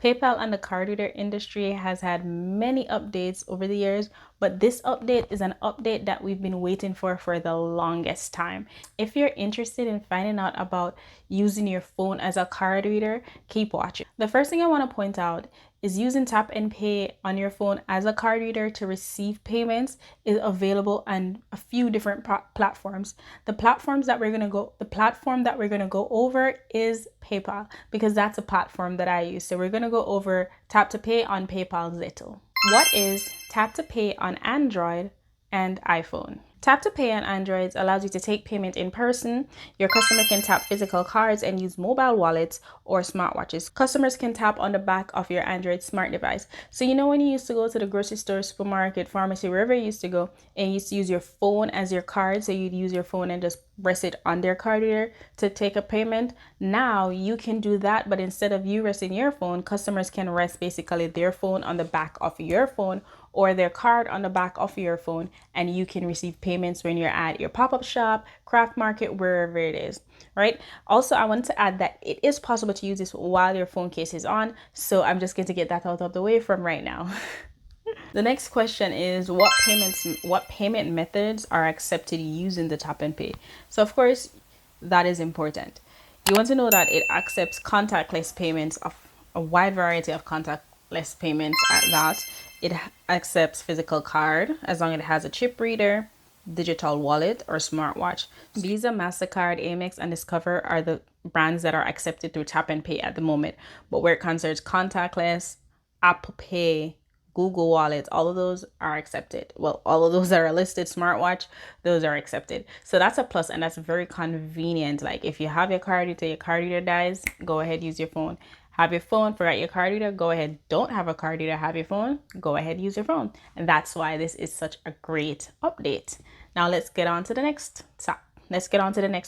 PayPal and the card reader industry has had many updates over the years, but this update is an update that we've been waiting for the longest time. If you're interested in finding out about using your phone as a card reader, keep watching. The first thing I want to point out is using tap and pay on your phone as a card reader to receive payments is available on a few different platforms. The platform that we're going to go over is PayPal, because that's a platform that I use. So we're going to go over tap to pay on PayPal Zettle. What is tap to pay on Android and iPhone? Tap to pay on Androids allows you to take payment in person. Your customer can tap physical cards and use mobile wallets or smartwatches. Customers can tap on the back of your Android smart device. So you know when you used to go to the grocery store, supermarket, pharmacy, wherever you used to go, and you used to use your phone as your card, so you'd use your phone and just rest it on their card reader to take a payment. Now you can do that, but instead of you resting your phone, customers can rest basically their phone on the back of your phone or their card on the back of your phone, and you can receive payments when you're at your pop-up shop, craft market, wherever it is, right? Also, I wanted to add that it is possible to use this while your phone case is on, so I'm just going to get that out of the way from right now. The next question is what payment methods are accepted using the tap and pay? So of course, that is important. You want to know that it accepts contactless payments of a wide variety of contactless payments at that. It accepts physical card as long as it has a chip reader, digital wallet, or smartwatch. Visa, MasterCard, Amex, and Discover are the brands that are accepted through tap and pay at the moment. But where it concerns contactless, Apple Pay, Google Wallet, all of those are accepted. Well, all of those that are listed, smartwatch, those are accepted. So that's a plus, and that's very convenient. Like if you have your card reader, your card reader dies, go ahead, use your phone. Have your phone, forgot your card reader, go ahead. Don't have a card reader, have your phone, go ahead, use your phone. And that's why this is such a great update. Now let's get on to the next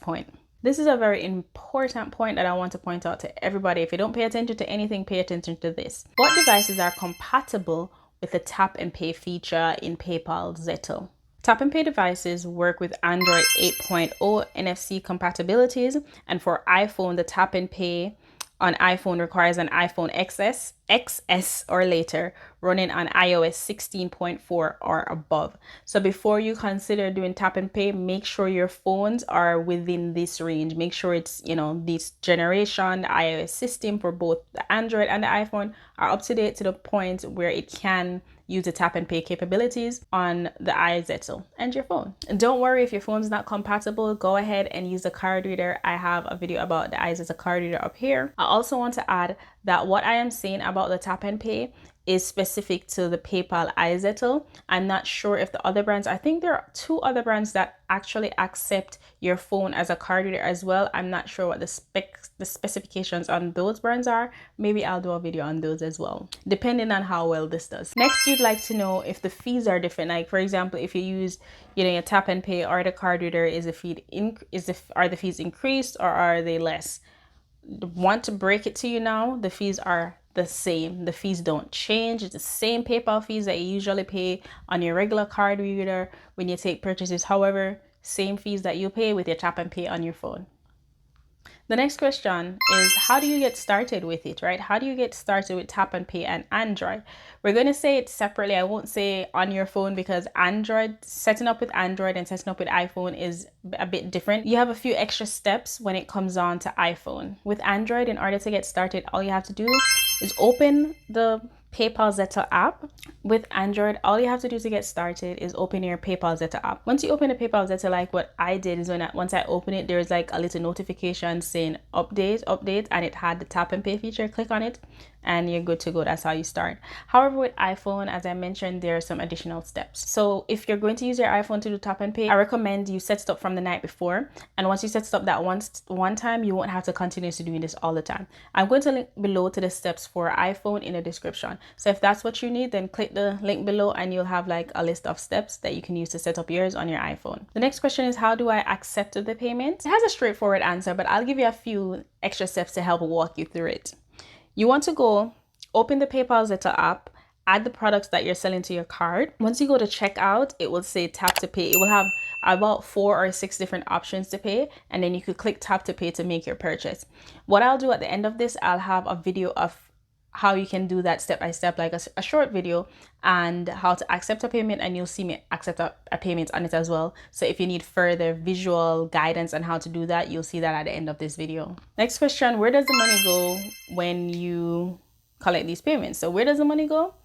point. This is a very important point that I want to point out to everybody. If you don't pay attention to anything, pay attention to this. What devices are compatible with the tap and pay feature in PayPal Zettle? Tap and pay devices work with Android 8.0 NFC compatibilities, and for iPhone, the tap and pay on iPhone requires an iPhone XS or later running on iOS 16.4 or above. So before you consider doing tap and pay, make sure your phones are within this range. Make sure it's, this generation, the iOS system for both the Android and the iPhone are up to date to the point where it can use the tap and pay capabilities on the iZettle and your phone. And don't worry if your phone's not compatible, go ahead and use the card reader. I have a video about the iZettle card reader up here. I also want to add that what I am saying about the tap and pay is specific to the PayPal iZettle. I'm not sure if the other brands, I think there are 2 other brands that actually accept your phone as a card reader as well. I'm not sure what the specifications on those brands are. Maybe I'll do a video on those as well, depending on how well this does. Next, you'd like to know if the fees are different. Like for example, if you use, your tap and pay or the card reader, are the fees increased or are they less? Want to break it to you now, the fees are the same. The fees don't change. It's the same PayPal fees that you usually pay on your regular card reader when you take purchases. However, same fees that you pay with your tap and pay on your phone. The next question is, how do you get started with it, right? How do you get started with tap and pay and Android? We're going to say it separately. I won't say on your phone because setting up with Android and setting up with iPhone is a bit different. You have a few extra steps when it comes on to iPhone. With Android, in order to get started, all you have to do is open the PayPal Zettle app. With Android, all you have to do to get started is open your PayPal Zettle app. Once you open the PayPal Zettle, like what I did is once I open it, there's like a little notification saying update, and it had the tap and pay feature. Click on it and you're good to go. That's how you start. However, with iPhone, as I mentioned, there are some additional steps. So if you're going to use your iPhone to do tap and pay, I recommend you set it up from the night before. And once you set it up that one time, you won't have to continue to doing this all the time. I'm going to link below to the steps for iPhone in the description. So if that's what you need, then click the link below and you'll have like a list of steps that you can use to set up yours on your iPhone. The next question is, how do I accept the payment? It has a straightforward answer, but I'll give you a few extra steps to help walk you through it. You want to go open the PayPal Zettle app, add the products that you're selling to your card. Once you go to checkout, it will say tap to pay. It will have about 4 or 6 different options to pay, and then you could click tap to pay to make your purchase. What I'll do at the end of this, I'll have a video of how you can do that step by step, like a short video, and how to accept a payment, and you'll see me accept a payment on it as well. So if you need further visual guidance on how to do that, you'll see that at the end of this video. Next question, where does the money go when you collect these payments? So where does the money go?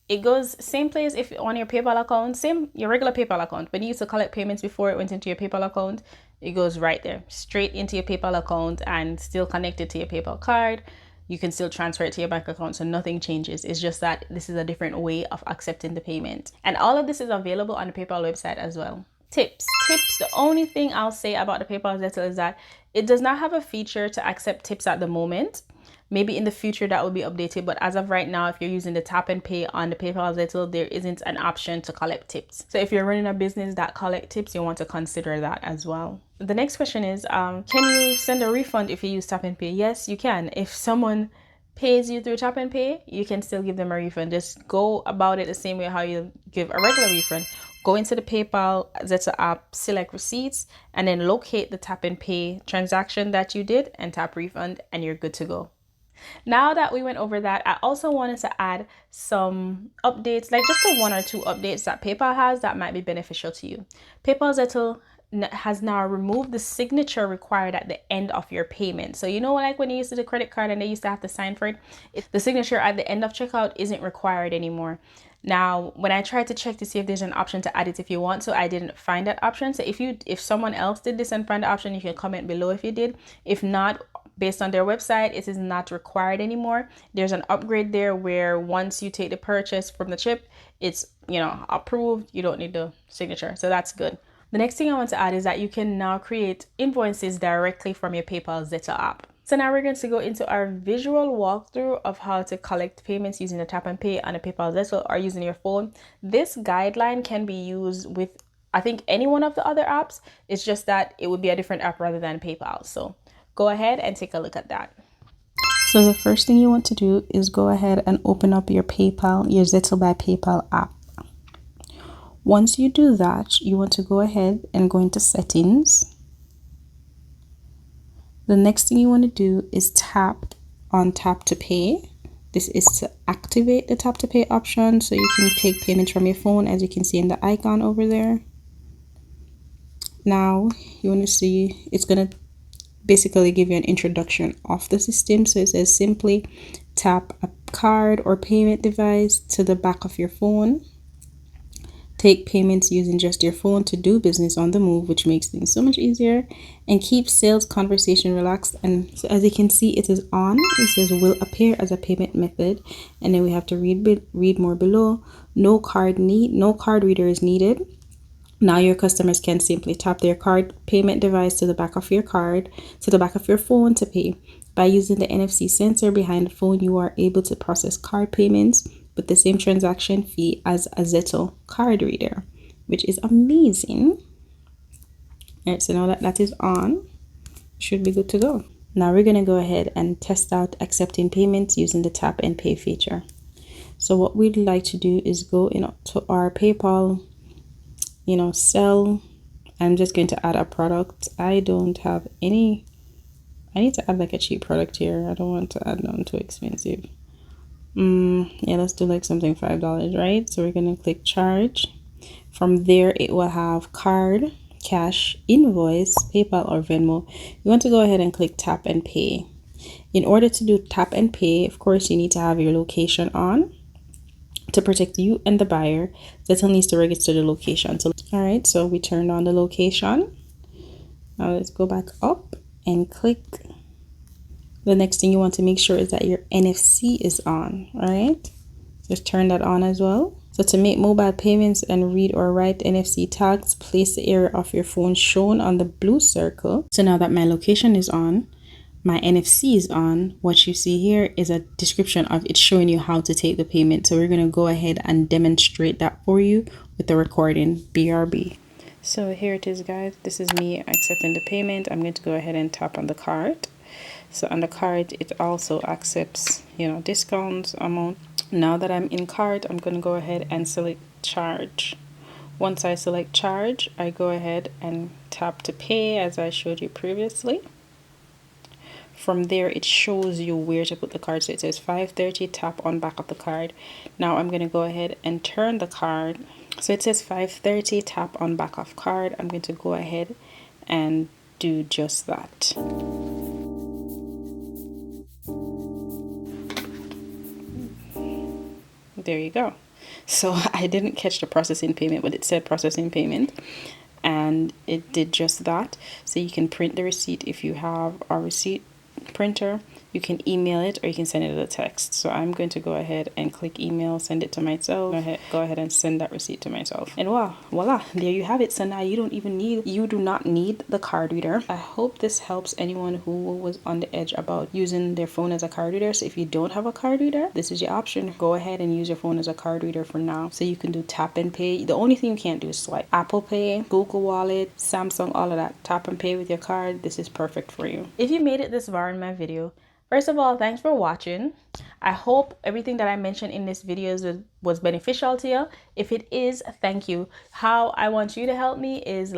It goes same place if on your PayPal account, same your regular PayPal account. When you used to collect payments before it went into your PayPal account, it goes right there, straight into your PayPal account and still connected to your PayPal card. You can still transfer it to your bank account, so nothing changes. It's just that this is a different way of accepting the payment. And all of this is available on the PayPal website as well. Tips. The only thing I'll say about the PayPal Zettle is that it does not have a feature to accept tips at the moment. Maybe in the future that will be updated, but as of right now, if you're using the tap and pay on the PayPal Zettle, there isn't an option to collect tips. So if you're running a business that collect tips, you want to consider that as well. The next question is, can you send a refund if you use tap and pay? Yes, you can. If someone pays you through tap and pay, you can still give them a refund. Just go about it the same way how you give a regular refund. Go into the PayPal Zettle app, select receipts, and then locate the tap and pay transaction that you did and tap refund, and you're good to go. Now that we went over that, I also wanted to add some updates, like just the 1 or 2 updates that PayPal has that might be beneficial to you. PayPal Zettle has now removed the signature required at the end of your payment. So you know, like when you used to do credit card and they used to have to sign for it, the signature at the end of checkout isn't required anymore. Now, when I tried to check to see if there's an option to add it if you want to, I didn't find that option. So if someone else did this and found the option, you can comment below if you did. If not, based on their website, it is not required anymore. There's an upgrade there where once you take the purchase from the chip, it's, approved. You don't need the signature. So that's good. The next thing I want to add is that you can now create invoices directly from your PayPal Zettle app. So now we're going to go into our visual walkthrough of how to collect payments using the tap and pay on a PayPal Zettle or using your phone. This guideline can be used with, I think, any one of the other apps. It's just that it would be a different app rather than PayPal. So go ahead and take a look at that. So the first thing you want to do is go ahead and open up your Zettle by PayPal app. Once you do that, you want to go ahead and go into settings. The next thing you want to do is tap on tap to pay. This is to activate the tap to pay option so you can take payments from your phone, as you can see in the icon over there. Now you want to see, it's going to basically give you an introduction of the system. So it says simply tap a card or payment device to the back of your phone. Take payments using just your phone to do business on the move, which makes things so much easier, and keep sales conversation relaxed. And so as you can see, it is on. It says will appear as a payment method, and then we have to read more below. No card reader is needed. Now your customers can simply tap their card payment device to the back of your phone to pay. By using the NFC sensor behind the phone, you are able to process card payments with the same transaction fee as a Zettle card reader, which is amazing. All right, so now that is on, should be good to go. Now we're going to go ahead and test out accepting payments using the tap and pay feature. So what we'd like to do is go to our PayPal, sell. I'm just going to add a product. I don't have any. I need to add like a cheap product here. I don't want to add none too expensive. Yeah, let's do like something $5, right? So we're gonna click charge. From there, it will have card, cash, invoice, PayPal, or Venmo. You want to go ahead and click tap and pay. In order to do tap and pay, of course, you need to have your location on to protect you and the buyer. Zettle needs to register the location. So all right, so we turned on the location. Now let's go back up and click. The next thing you want to make sure is that your NFC is on. All right, just turn that on as well. So to make mobile payments and read or write NFC tags, place the area of your phone shown on the blue circle. So now that my location is on, my NFC is on, what you see here is a description of it showing you how to take the payment. So we're going to go ahead and demonstrate that for you with the recording. BRB. So here it is, guys. This is me accepting the payment. I'm going to go ahead and tap on the card. So on the card, it also accepts, discounts, amount. Now that I'm in card, I'm going to go ahead and select charge. Once I select charge, I go ahead and tap to pay as I showed you previously. From there, it shows you where to put the card. So it says 530, tap on back of the card. Now I'm going to go ahead and turn the card. So it says 530, tap on back of card. I'm going to go ahead and do just that. There you go. So I didn't catch the processing payment, but it said processing payment, and it did just that. So you can print the receipt if you have a receipt printer. You can email it, or you can send it as a text. So I'm going to go ahead and click email, send it to myself. Go ahead and send that receipt to myself. And wow, voila, there you have it. So now you do not need the card reader. I hope this helps anyone who was on the edge about using their phone as a card reader. So if you don't have a card reader, this is your option. Go ahead and use your phone as a card reader for now. So you can do tap and pay. The only thing you can't do is swipe. Apple Pay, Google Wallet, Samsung, all of that. Tap and pay with your card. This is perfect for you. If you made it this far in my video, first of all, thanks for watching. I hope everything that I mentioned in this video was beneficial to you. If it is, thank you. How I want you to help me is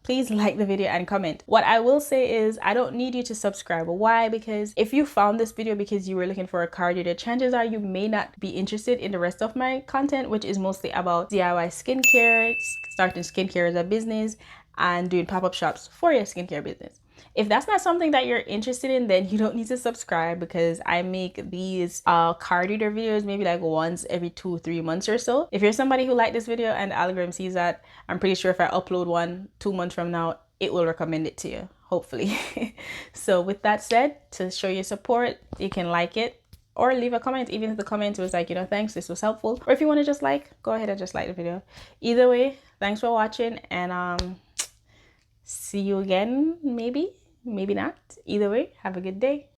please like the video and comment. What I will say is I don't need you to subscribe. Why? Because if you found this video because you were looking for a card reader, chances are you may not be interested in the rest of my content, which is mostly about DIY skincare, starting skincare as a business, and doing pop-up shops for your skincare business. If that's not something that you're interested in, then you don't need to subscribe, because I make these card reader videos maybe like once every 2-3 months or so. If you're somebody who liked this video and the algorithm sees that, I'm pretty sure if I upload one 2 months from now, it will recommend it to you, hopefully. So with that said, to show your support, you can like it or leave a comment, even if the comment was like, thanks, this was helpful. Or if you want to just go ahead and just like the video. Either way, thanks for watching, and see you again, maybe not. Either way, have a good day.